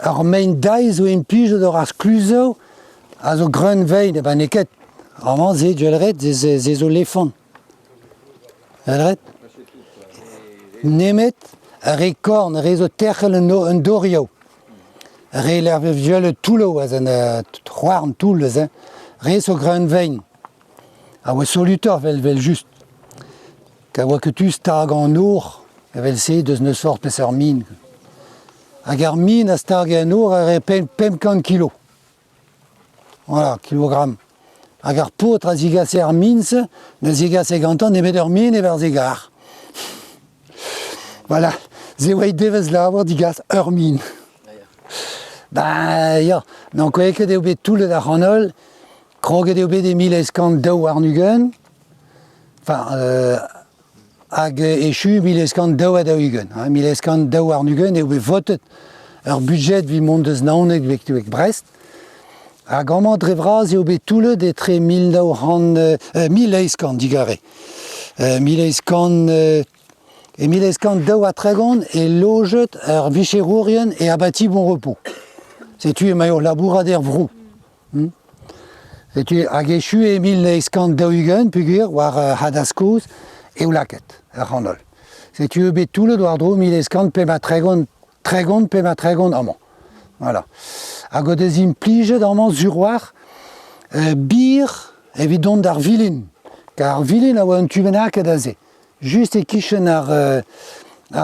Ar main dai zo implije d'or ar skluzo a zo greun vein, ben neket. Vraiment, ze djelret, ze zo lefant. Djelret? Nemet, re korn, re zo terchel un dorio. Re l'erve viole toulo, az an c'hoarn toul, re zo greun vein. A oa solutor vel just. Ka oa ket tu stag an ur, vel se deus neus fort pes ar min. Hag ar min a stag an ur a re 50 kilo. Voilà, kilogramme. Hag ar potre a zigase ar minz, ne zigase gantan nemet ur min evel zegar. Voilà, ze oa devez lavar digas ur min. Ben, ya, n'an koe ket eo bet toulet ar c'hanol, kroget eo bet e mileskant daou ar nugen, enfin, hag echu mileskant daou a daou ugen. Mileskant daou ar nugen eo bet votet ur budget vi mont deus naonek vek Brest. Hag amañ dre vras eo bet toulet etre 1000 eiskant digare. 1000 eiskant... mileskant daou a tregont e lojet ur vicherourien e abati bon repos. Setu e maio labourader vrou. Setu hag echu e 1000 eiskant daou ugen pugur war hadaskoz e oulaket ar c'hanol. Setu e bet toulet war dro 1000 eiskant pema tregont pema tregont amañ. Voilà. Hag o deus implijet amañ sur war bir evidon d'ar vilin. Car vilin a oa un tubenaket a ze. Just e kichen ar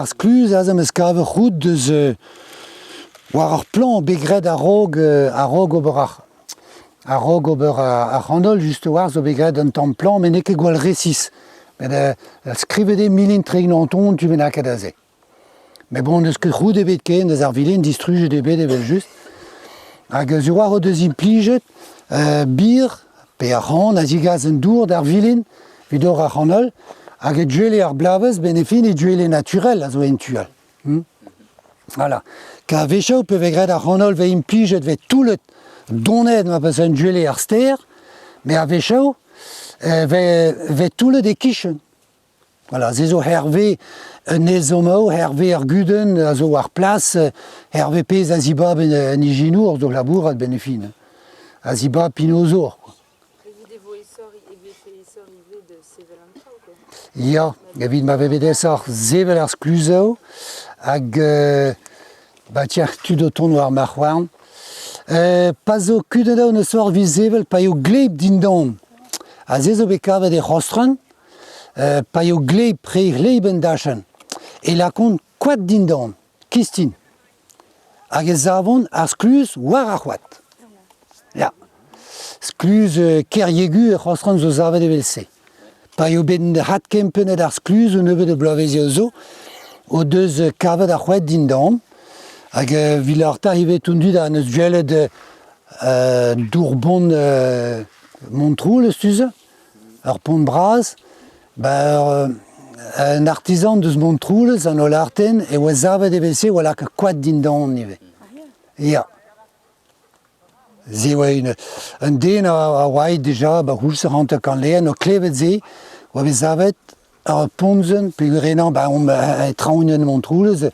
skluz a zem eus kavet c'hout deus war ar plan begret a rog ober ar c'hanol just war zo begret un tamm plan men ket gwall resis. Men skrivede milin tregnanton tubenaket a ze. Mais bon, neus ket c'hout ebet ken, neus ar vilin distrujet ebet evel just. Hag sur war o deus implijet bir pe ar c'han a zigaz un dour d'ar vilin vidor ar c'hanol hag e djele ar blavez ben e fin e djele naturel a zo entual. Voilà. Ka vechao pe vegret ar c'hanol ve implijet ve toulet donet ma peus un djele ar ster, me a vechao ve toulet e kichen. Voilà, ze zo herve un ezomao, herve ar guden a zo war plas, herve pez a ziba ben an ijinour zo labourat ben e fin. A ziba pinozor. Ya, evit ma vevedez ar zevel ar skluzao hag ba tiens, tu do ton war ma c'hoarn. Pa zo kudenao neus war vi zevel pa eo gleb dindan. A ze zo bet kavet e c'hostren, pa eo gleb pre gleben dachen. E la kont kwad dindan, kistin. Hag e zavon ar skluz war ar c'hoat. Ya. Skluz kerriegu e c'hostren zo zavet evel se. Pa eo bet hat kempenet ar skluz ou nevet e blavezi zo, o deus kavet ar c'hoet dindan, hag vilarta hevet undud an eus djelet dourbon Montroul eus tuze, ar pont braz, un artisan deus Montroul an ol arten e oa zavet evel se wala ka kwad dindan nive. Ya. Ze oa un den a oait deja, houlse ranta kan lehen, o klevet ze, oa vez zavet ar pontzen, pe renan e traouen Montroulez,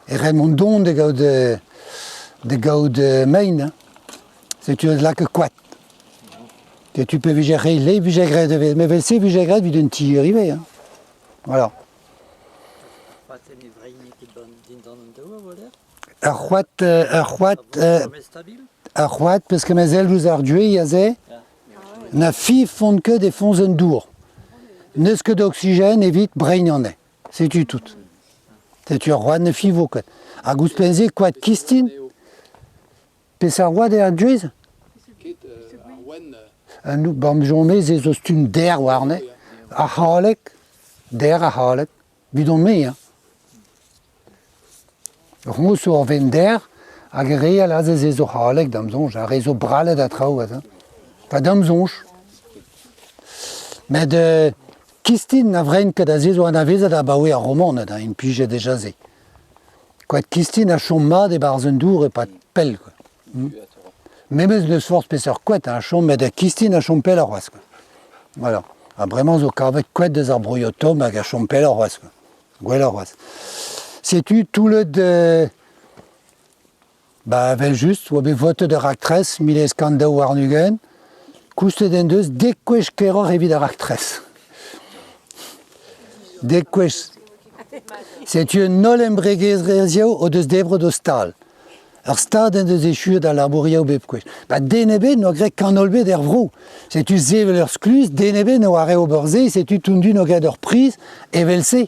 e ren mont don de gaout main. Setu eus laka kwad. Tu peux vigérer les vigégret de mais vel se vigégret vid un ti rive. Voilà. Ar c'hoat parce que mes ailes ar due yaze na fi font que des fonds en dour. Neus que d'oxygène évite brain en est. C'est tu tout. C'est tu roi ne fi vocat. A gous penser quoi kistin? Pesa roi de ar due? Nou bam journée ze zo stun der warne. A halek der a halek. Bidon me hein. Ron so ven der hag re ala ze zo halek damzonj a rezo brale da traoù hein. Pa damzonj. Mais de kistin na vren ket a ze zo an avez da baoe a roman da in pije deja ze. Quoi kistin a chom mat e barzen dour e pat pel quoi. Même eus neus force peseur kouet a chom met a kistin a chom pel ar oaz. Voilà. A bremañ zo kavet kouet deus ar broiotom hag a chom pel ar oaz. Gwell ar oaz. Setu toulet Bah, vel just, ou be vote de raktres, miles kanda ou arnugen, kouste den deus, dekwech keror evit a raktres. Dekwech. C'est une nol embregez rezio o deus debre do stal. Ar stad en deus echur da laboria o bepkwech. Bah, denebe no grek kanolbe der vro. C'est tu zevel ur sklus, denebe no are o borze, c'est tu tundu no gad ur prise, evel se.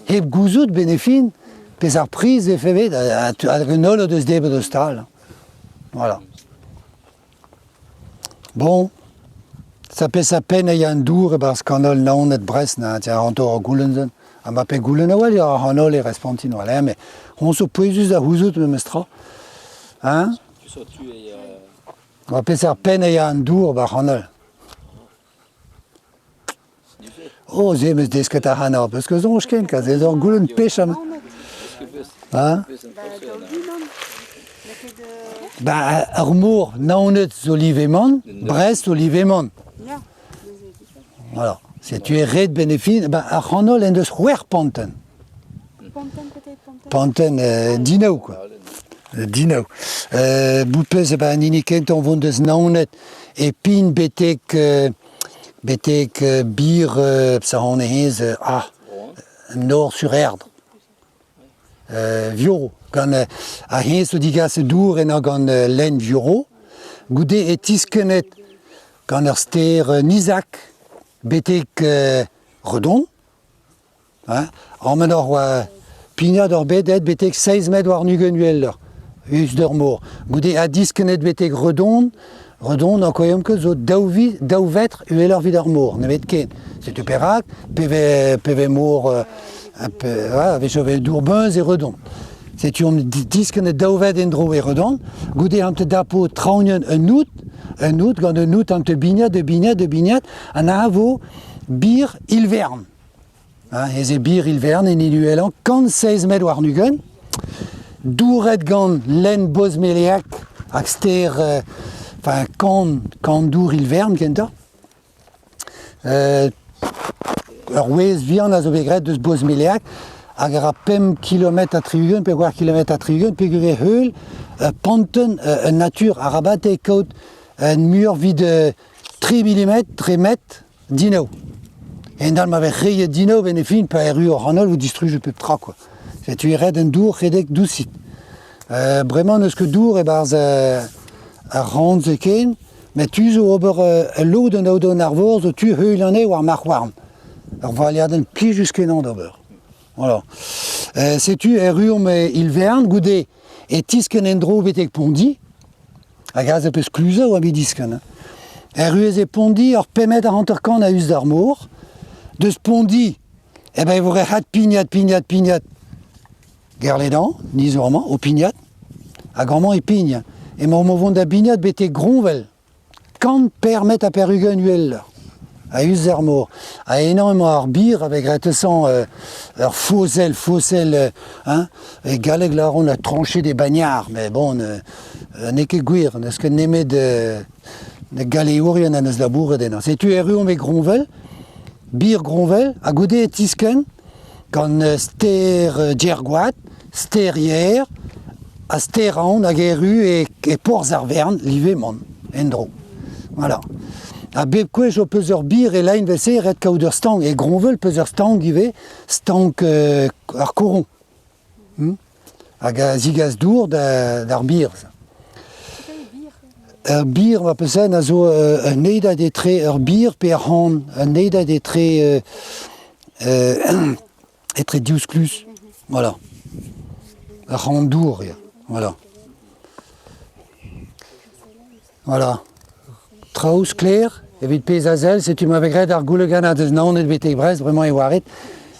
Heb gouzout benefin, pez ar prise e fevet, a nol o deus debre do stal. Voilà. Bon. Ça pez sa peine e an dour e bar skanol naonet brest na, tia rantor o goulenzen. A ma pe goulen a wal, ya ar hanol e respontin wal, mais on so poezus a houzout me mestra. Hein? On va passer à peine et à un dour, bah, hanol. Oh, j'ai mis des que t'as hanol, parce que zon j'ken, quand c'est un goulon de pêche. Hein? Bah, Armour, Naonet, Olivemon, Brest, Olivemon. Voilà. Si tu es red bénéfice, bah, à hanol, en de srouer panten. Panten, dino, quoi. Dino. Boupez, ba ninikent on vont des naonet et pin betek bir ça on est nord sur erdre. Vioro quand a hens digas dour en gan len vioro goudé et tiskenet quand erster nisak betek redon hein en menor pina d'orbed betek 16 mètres war nugenuel us d'urmour. Goudé a diskenet betek redon en koyom que zo daouvetr uelor vid urmour. Nemet ken. C'est tu perak, pv mour, avec chauvet d'ourbens et redon. C'est tu diskenet daouvet endro et redon. Goudé am te dapo traunion un out, gant un out am te bignat, an avo bir ilvern. Ez e bir ilvern en inuelan, kan 16 mètres war nugen, douret gant len bozmeleak ak ster kan dour ilvern kenta. Ur wez vian a zo begret deus bozmeleak hag a 5 km a triugen, pe war kilomet a triugen, pe gure heul panten natur a rabat e kaout un mur vid 3 mm, 3 mètres dino. En dan ma vech reye dino benefin pa eru or hanol ou distruge pep tra quoi. Tu irais un dour redek doucit. Vraiment neus que dour e barz a rand ze ken, mais tu zo ober l'eau d'un auto narvor zo tu heul an e war marwarn. Alors voilà den pli jusqu'en an d'ober. Voilà. C'est tu erum ilvern goudé et tisken endro betek pondi. A gaz e peus kluza ou a bidisken. Eruez e pondi or pemet a ranterkan a us d'armour. De ce pondi, eh ben vous hat pignat. Guerre les dents, ni zorman, au pignat, à grandement et pigne. Et mon mouvement da pignat bete gronvel. Quand permet à perugen uel, à usarmour, à énormément arbir avec retesant leur fossel, hein, et galeg là on a tranché des bagnards, mais bon, n'est que guir, n'est-ce que n'aimait de galéourien à nos labour et des noms. C'est tu eru mais gronvel, bir gronvel, à goudé et tisken, quand ster djergoat, sterier, a steran, a geru et porz arvern, livemon, endro. Voilà. A bebkwech o peus bir et lain vese red kaout stang, et gronvel peus stang ive, stang ar koron. Hag a zigaz dour d'ar bir. Ur bir, va peus a zo un eida detre ur bir pe ar han, un eida detre etre diusklus. Voilà. Ar han dour, voilà. Voilà. Traous clair, evit pez a zel, se tu m'avais gret ar goulegan a deus naonet betek brest, vraiment e waret,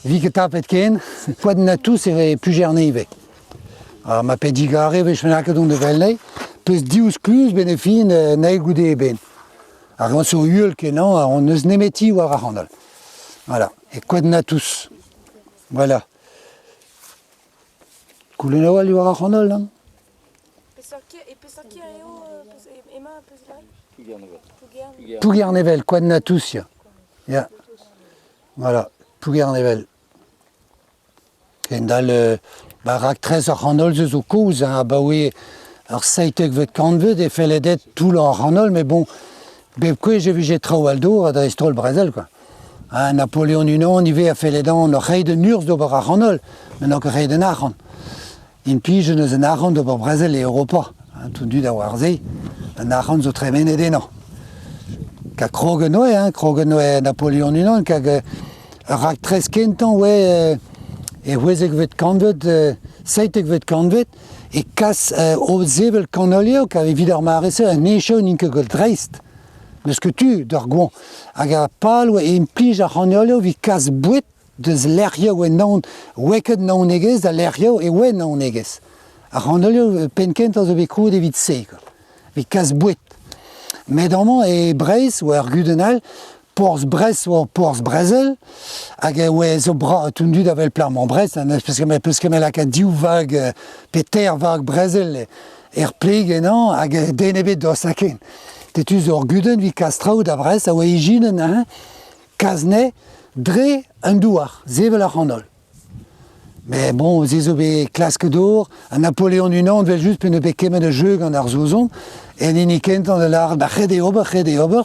vi ket tapet ken, poad na tous e pugerne ive. Alors ma pe digare vech menaket on de velnei, peus diusklus benefin nae goude e ben. Ar gant so uel kenan, on neus nemeti war ar handel. Voilà, et quad na tous. Voilà. Koulen a wal war ar handel, non? Pouguernevel, quad na tous, ya. Voilà, Pouguernevel. Ken dal rak 13 ar handol zeus o kouz, a baoe Alors ça a été que Canvet et fait les dettes tout leur ranol, mais bon, quoi j'ai vu j'ai trop Aldo à le Brésil quoi. Ah, Napoléon Nunon, il a fait les dents, le rei de Nurs d'ober à ranol, mais non que rei de Naran. In pige nous en Naran d'ober Brésil et Europa, tout dû d'avoir zé, Naran zo très mené des noms. Qu'à Krogenoe, Napoléon Nunon, qu'à rak 13 kentan, ouais, et wezek vet Canvet, seitek vet Canvet, et casse au zevel canolio, qu'avait vidar maresse, un écho n'inque dreist. Parce que tu, d'orgon, aga pal, et implige à ranolio, vi casse bouet, de l'erio ou non, weket non neges, de l'erio et ouais non neges. À ranolio, penkent az obecrou de vite sec, vi casse bouet. Mais dans mon et Breis, ou Argudenal, Pors Brest ou Pors Brésil, hag ouais zo bra tundu d'avel plarmont Brest, parce que la diou vague Peter vague Brésil plig non hag denebet dosaken. Tetu zo Arguden vi castrao da Brest a ouais iginen hein casne dre un douar zevel a ranol. Mais bon, zézobé clasque d'or, un Napoléon du Nord veut juste une béquemme de jeu en arzozon, et n'iniquent de l'art de ober,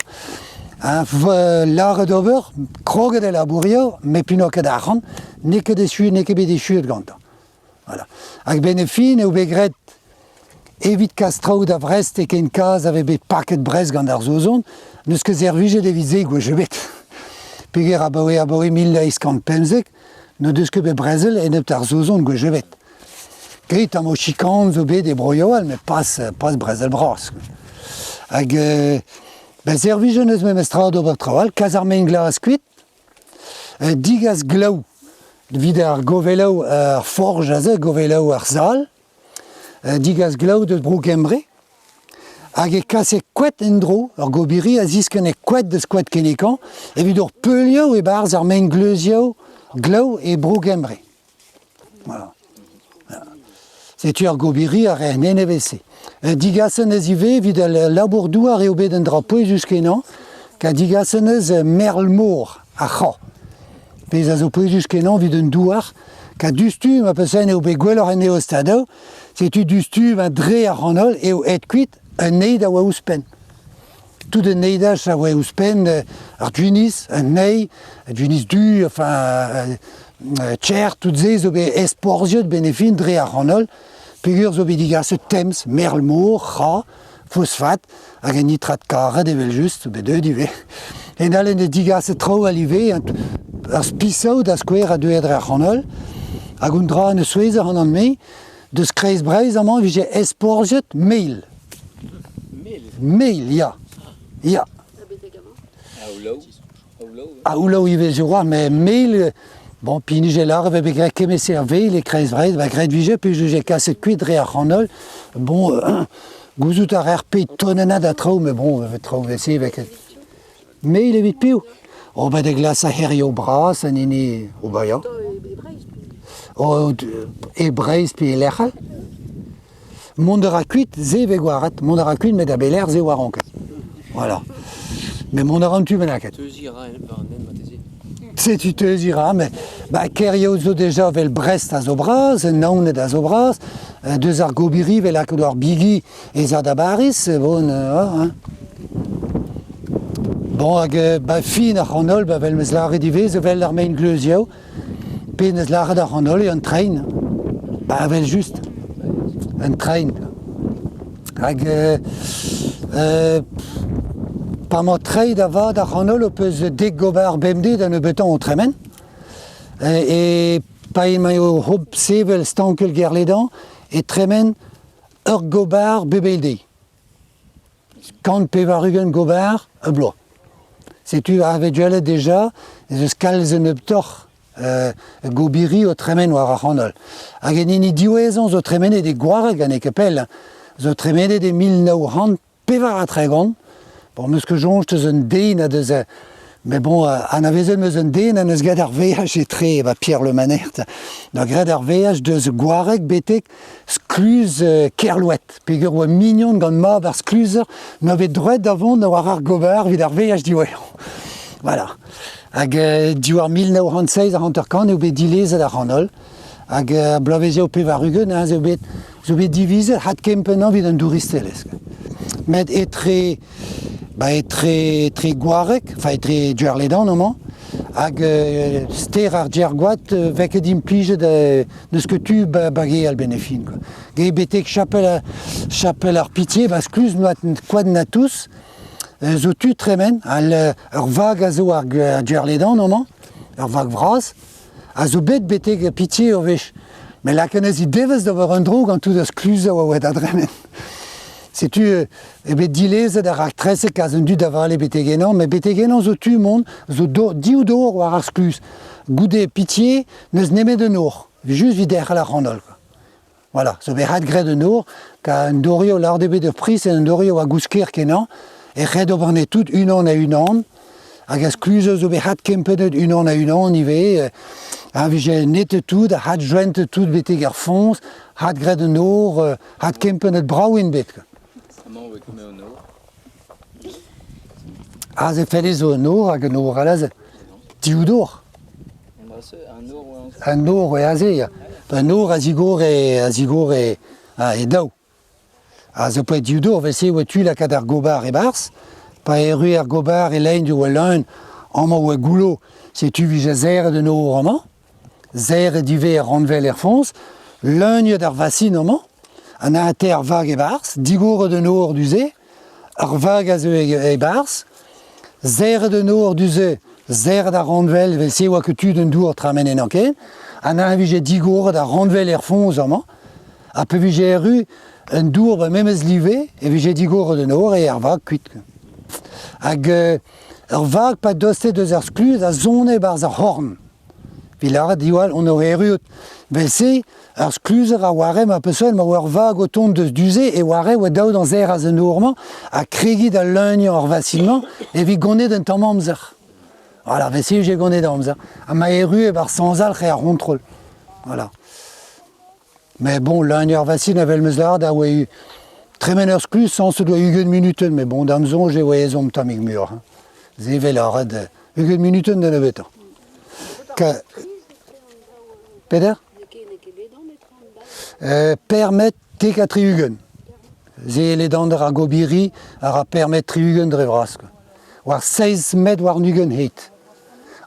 l'art d'ober, crogue de la bourrio, mais puis que d'arran, n'est que des chues, n'est que des chues de ganta. Voilà. Avec bénéfine ou begret, évite Castrao d'Avrest et qu'une case avec des paquets de Brest en arzozon, ne ce que zervige des visées que je vais. Puis à Boé 1050 pemzek, no deus ket bet Brésil et ne tarzozon que je vais. Ket am o chican zo bet des broyoal, mais pas Brésil bras. Hag zervijen eus memestrao d'ober traoal, kazarmen glas kuit, digas glaou, vid ar govelau ar forge a ze, govelau ar zal, digas glaou deus broukembre, hag kase kouet en dro, ar gobiri a zisken e kouet deus kouet kenekan, evit ur peulio e barz ar men gleuzio, glaou et broukembre. Voilà. C'est ar gobiri ar er NNVC. Digasen ez ive vid al labourdouar eo bet un drapo jusqu'enan, ka digasen ez merlmour a cha. Pez a zo po jusqu'enan vid un douar, ka dustu ma pesen eo bet gwell ar ene o stado, setu dustu un dre ar ranol eo et kuit un neid a oa ouspen. Tout de neidach a oa ouspen ar dunis, un nei, dunis du, enfin, tcher, tout ze zo bet esporziot benefin dre ar ranol, pegur zo bet digas tems, merlmour, cha, phosphate, hag un nitrat karet evel just, bet deud ive. En alen de digas trao alive, ar spisao da skouer a deuet ar ranol, hag un dra ne souez ar an me, deus kreiz breiz amant vije esporziot meil. Meil, ya. Ya. A oulao ive zo oa, mais meil, bon, puis j'ai l'art avec les grecs qui servaient, les crèches vraies, avec grès de vigé, puis j'ai cassé cuit de ranol. Bon, gouzout à RP tonana d'atro, mais bon, on va trop essayer avec. Mais il est vite piou. On va des glaces à herri au bras, ça n'est au bayan. Et braise, puis l'erral. Mondera cuit, zé veguarat, mondera cuit, mais d'abeler, zé waronk. Voilà. Mais mondera tu menaket. C'est tu te diras, mais Kerio zo déjà vel Brest à Zobras, Naoune à Zobras, deux argobiri vel akdor Bigi et Zadabaris, bon, hein. Bon, fin à Ranol, vel mezlare divez, vel l'armée gleuzio, puis mezlare à Ranol et un train, vel juste, un train. Par mon trade d'avad à Ranol, on peut se dégobar BMD dans le béton au tremen. Et pas une maillot robe sevel stankel gerledan et tremen gobar BBLD. Quand pevarugen gobar, blo. C'est tu avais déjà, je scalze neptor gobiri au tremen ou à Ranol. Agenini diouezons au tremen et des guarag à nekepel. Zo tremen des 1900 pevar à tregon. Bon, meus que jonge te zun den a deus mais bon, an avezen meus un den an eus gad ar veaj etre, Pierre Le Manert, da gred ar veaj deus gwarek betek skluz kerlouet, pegur oa mignon gant mab ar skluzer, n'avet droit d'avant na war ar gobar vid ar veaj diouer. Voilà. Hag diwar 1916 ar hanterkan eo bet dilez ad ar ranol, hag blavezio pevarugen, zeo bet zo bet divize hat kempen an vid un douristeles. Met etre gwarek, enfin etre djerledan noman, hag ster ar djergoat vek ed implije deus ket tu bagé al benefin. Ge betek chapel ar pitié, bas kluz noat kwad na tous, zo tu tremen, ur vag a zo ar djerledan noman, ur vag vras, a zo betek pitié o vech. Mais la kenez i devez d'avoir un drog an tout eus kluz a oa adremen. Setu ebet dilez da raktrese kaz un dud avale betegenan, mais betegenan zo tu mont, zo diou dor war ar skluz. Goude pitié neus nemet de nor, just vider la randol. Voilà, zo bet rat gret de nor, ka un dorio lar debet de pris un dorio a gousker kenan, e red obernet tout un an, hag a skluz zo bet rat kempenet un an, ive, ha vije net tout, hat joent tout beteg ar fons, hat gret de nor, hat kempenet braouin bet. Ah, ze fede zo un nor hag un nor alaz diou dor. Un nor e aze, ya. Un nor a zigor e daou. Ah, ze poet diou dor, vese oa tu la kad ar gobar e bars, pa e rue ar gobar e lein du oa leun, amma oa goulo, se tu vije zer de nor amma, zer e dive ar ranvel er fons, leun d'ar vassin amma, an a ter vag e bars, digor de nor du ze, ar vag a ze e bars, zer de nor du ze, zer da randvel, vese oa ket tu d'un dour tramen en anken, an a vije digor da randvel er fons amma, a pe vije eru un dour memez live, e vije digor de nor e ar vag kuit. Hag ar vag pa doste deus ar skluz a zone barz ar horn. Vilar diwal on ore erut. Vese ar skluzer a warem a peusel ma war vag o tont deus duze e ware oa daou dan zer a zen ourman a kregit a leun ar vasilman e vi gonet un tamm amzer. Voilà, vese j'ai gonet amzer. A ma eru e bar sanzal re ar rontrol. Voilà. Mais bon, leun ar vasil a vel meus lard a oa eu tremen ur skluz sans se doa ugen minuten, mais bon, damzon j'ai oa ezom tamig mur. Ze vel arad ugen minuten de nebetan. Peder? Permet tek a triugen. Ze le dander a gobiri a permet triugen dre vras. War 16 met war nugen heit.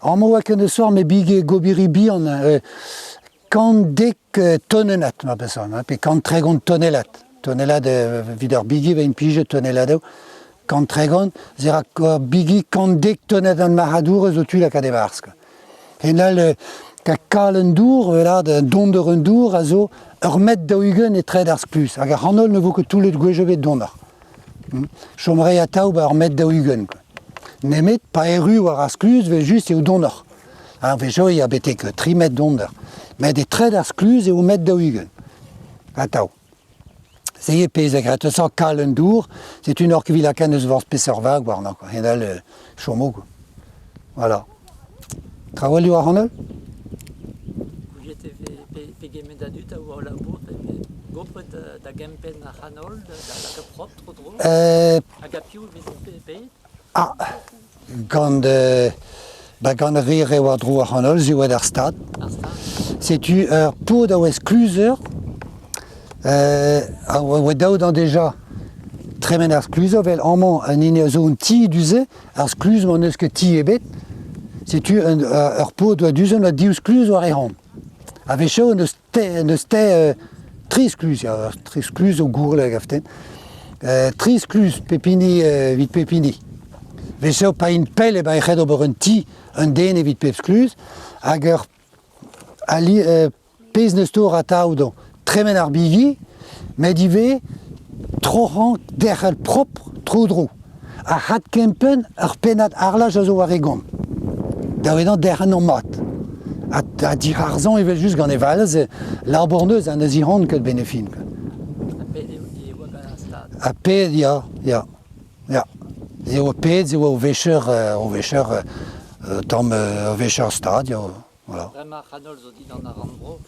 Amma oa ken eus war me bige gobiri bi an kant dek tonnenat ma pesan, pe kant tregont tonnelat. Tonnelat vid ar bigi vein pije tonnelat eo. Kant tregont, zera bigi kant dek tonnet an mahadour eus o tu la kade varsk. En al ka kal un dour, là, donder un dour, a zo ur met daougen e tred ar skluz. Hag ar hanol ne vo ket toulet gwejebet donder. Chomre a taou ba ur met daougen. Nemet pa eru war ar skluz ve just eo donder. Ar vejo a betek 3 met donder. Met e tred ar skluz eo met daougen. A taou. Seye pezek, et eus ar kal un dour, c'est une ork vilakan eus vors peseur vag war nan. En al chomo. Voilà. Trawal ar hanol? Pegemet a dut a oa o labour, gopret da gempen a hanol, da la prop tro dro, hag a piou vezin pe? Ah, gant rir e oa dro a hanol, ze oa d'ar stad. Setu ur pod a oez kluzer, a oa daou dan deja tremen ar skluzer, vel amman an ine a zo un ti duze, ar skluz man eus ket ti ebet, setu ur pod oa duzen oa diou skluz war e han. A vecho neus te tri skluz o gourle gaften. Tri skluz pepini vid pepini. Vecho pa in pell e ba e c'hed ober un ti un den evit pep skluz, hag ur pez neus tor a taou dan tremen ar bigi, med ive trohan derc'hel propre tro dro. A hat kempen ur penat arlaj a zo war e gant. Daouedan derc'han an mat. A dir arzan evel just gant e valez, l'arborneuz an eus ihan ket benefin. A ped, ya. Ze oa ped, ze oa o vecheur tamm o vecheur stad, ya. Voilà. Bremañ hanol zo dit an ar randbro?